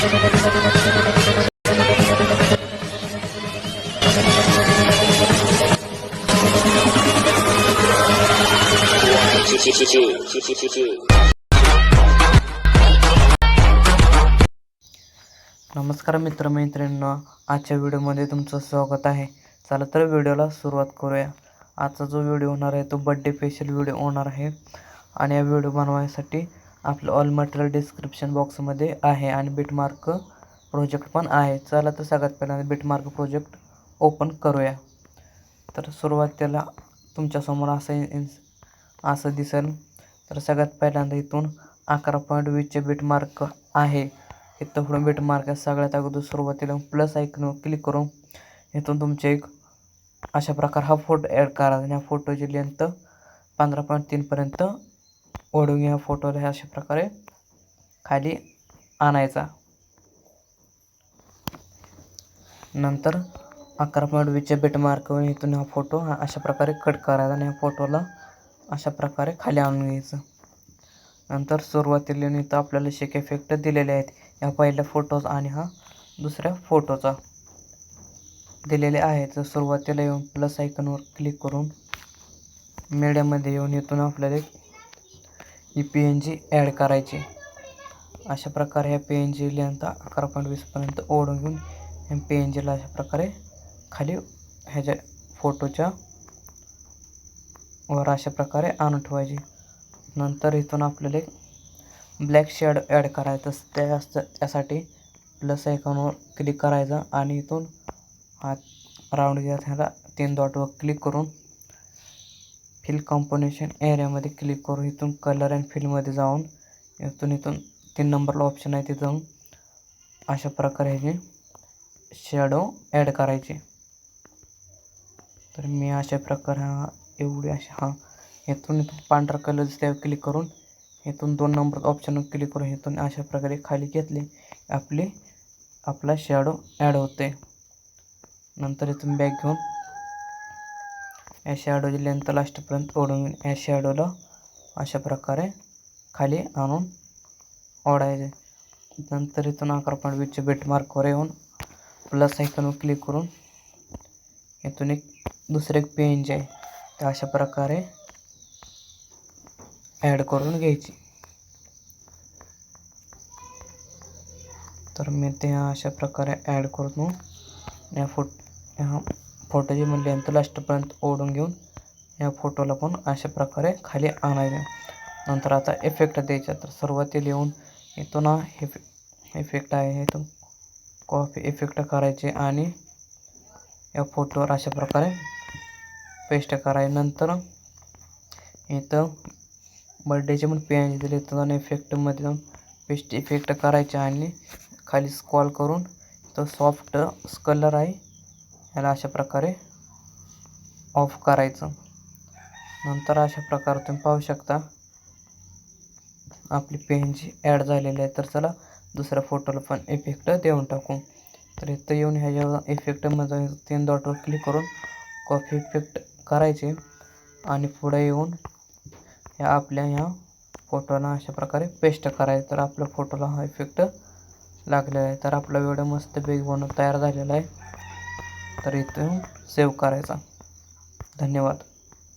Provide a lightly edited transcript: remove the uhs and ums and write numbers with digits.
नमस्कार मित्रमैत्रिणींनो, आजच्या व्हिडिओमध्ये तुमचं स्वागत आहे. चला तर व्हिडिओला सुरुवात करूया. आजचा जो व्हिडिओ होणार आहे तो बड्डे स्पेशल व्हिडिओ होणार आहे आणि या व्हिडिओ बनवायसाठी आपलं ऑल मटेरियल डिस्क्रिप्शन बॉक्समध्ये आहे आणि बिटमार्क प्रोजेक्ट पण आहे. चला तर सगळ्यात पहिल्यांदा बिटमार्क प्रोजेक्ट ओपन करूया. तर सुरुवातीला तुमच्यासमोर असं दिसेल. तर सगळ्यात पहिल्यांदा इथून 11.20चे बिटमार्क आहे. इथं पुढे बिटमार्क सगळ्यात अगोदर सुरुवातीला प्लस आयकॉनवर क्लिक करून इथून तुमचे एक अशा प्रकार हा फोटो ॲड करा आणि या फोटोची लेंथ 15.3पर्यंत ओढून या फोटोला अशा प्रकारे खाली आणायचा. नंतर 11.20च्या बिटमार्कवर इथून हा फोटो अशा प्रकारे कट करायचा आणि या फोटोला अशा प्रकारे खाली आणून घ्यायचं. नंतर सुरुवातीला इथं आपल्याला शेक इफेक्ट दिलेले आहेत. या पहिल्या फोटोचा आणि हा दुसऱ्या फोटोचा दिलेले आहेत. तर सुरुवातीला येऊन प्लस आयकॉनवर क्लिक करून मीडियामध्ये येऊन इथून आपल्याला ही PNG ॲड करायची. अशा प्रकारे ह्या PNG लेंथ 11.20पर्यंत ओढून घेऊन ह्या PNGला अशा प्रकारे खाली ह्याच्या फोटोच्या वर अशा प्रकारे आणून ठेवायची. नंतर इथून आपल्याला एक ब्लॅक शेड ॲड करायचं. त्यासाठी प्लस आयकॉनवर क्लिक करायचं आणि इथून हा राऊंड घ्यायचा. ह्याला 3 डॉटवर क्लिक करून फिल कॉम्पोनेशन एरियामध्ये क्लिक करून इथून कलर अँड फिलमध्ये जाऊन इथून 3 नंबरला ऑप्शन आहे, तिथून अशा प्रकारे ह्याची शॅडो ॲड करायची. तर मी अशा प्रकारे एवढी अशा इथून पांढरा कलर त्यावर क्लिक करून इथून 2 नंबर ऑप्शनवर क्लिक करून इथून अशा प्रकारे खाली घेतले आपला शॅडो ॲड होते. नंतर इथून बॅक घेऊन या शॅडोची लेंथ लास्टपर्यंत ओढून या शॅडोला अशा प्रकारे खाली आणून ओढायचे. नंतर इथून 11.20च्या बिटमार्कवर येऊन प्लस आयकॉनवर क्लिक करून इथून दुसरे एक PNG आहे ते अशा प्रकारे ॲड करून घ्यायची. तर मी ते अशा प्रकारे ॲड करून या फोटोची लेंथ लास्टपर्यंत ओढून घेऊन या फोटोला पण अशा प्रकारे खाली आणायचे. नंतर आता इफेक्ट द्यायचा. तर सुरुवातीला येऊन इथून इफेक्ट आहे, इथून कॉपी इफेक्ट करायचे आणि या फोटोवर अशा प्रकारे पेस्ट करायचे. नंतर इथं बर्थडेचे पण PNG दिले, इथं इफेक्टमध्ये जाऊन पेस्ट इफेक्ट करायचे आणि खाली स्क्रॉल करून तो सॉफ्ट कलर आहे याला अशा प्रकारे ऑफ करायचं. नंतर अशा प्रकारे तुम्ही पाहू शकता आपली PNG ॲड झालेली आहे. तर चला दुसऱ्या फोटोला पण इफेक्ट देऊन टाकू. तर इथं येऊन ह्याच्या इफेक्टमध्ये 3 डॉटवर क्लिक करून कॉपी इफेक्ट करायचे आणि पुढे येऊन ह्या फोटोला अशा प्रकारे पेस्ट करायचं. तर आपल्या फोटोला हा इफेक्ट लागलेला आहे. तर आपला व्हिडिओ मस्तपैकी बनवून तयार झालेला आहे. तर इथून सेव्ह करायचा. धन्यवाद.